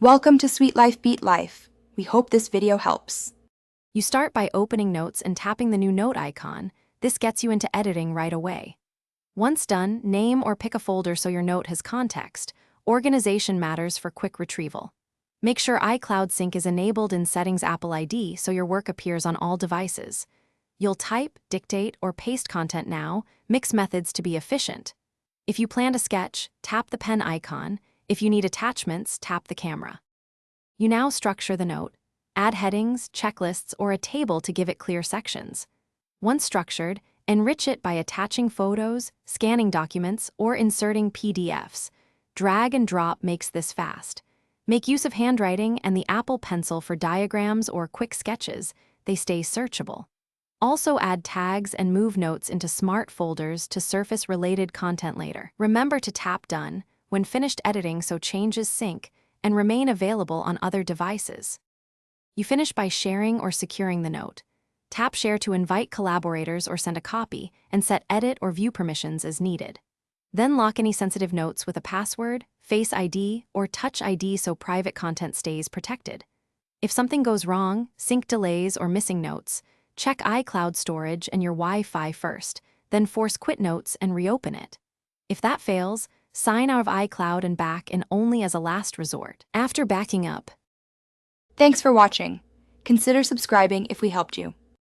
Welcome to Sweet Life Beat Life. We hope this video helps. You start by opening Notes and tapping the new note icon. This gets you into editing right away. Once done, name or pick a folder so your note has context. Organization matters for quick retrieval. Make sure iCloud Sync is enabled in Settings Apple ID so your work appears on all devices. You'll type, dictate, or paste content now, mix methods to be efficient. If you plan to sketch, tap the pen icon. If you need attachments, tap the camera. You now structure the note. Add headings, checklists, or a table to give it clear sections. Once structured, enrich it by attaching photos, scanning documents, or inserting PDFs. Drag and drop makes this fast. Make use of handwriting and the Apple Pencil for diagrams or quick sketches. They stay searchable. Also add tags and move notes into smart folders to surface related content later. Remember to tap Done when finished editing so changes sync and remain available on other devices. You finish by sharing or securing the note. Tap Share to invite collaborators or send a copy, and set edit or view permissions as needed. Then lock any sensitive notes with a password, Face ID, or Touch ID so private content stays protected. If something goes wrong, sync delays, or missing notes, check iCloud storage and your Wi-Fi first, then force Quit Notes and reopen it. If that fails, sign out of iCloud and back in only as a last resort. After backing up, Thanks for watching. Consider subscribing if we helped you.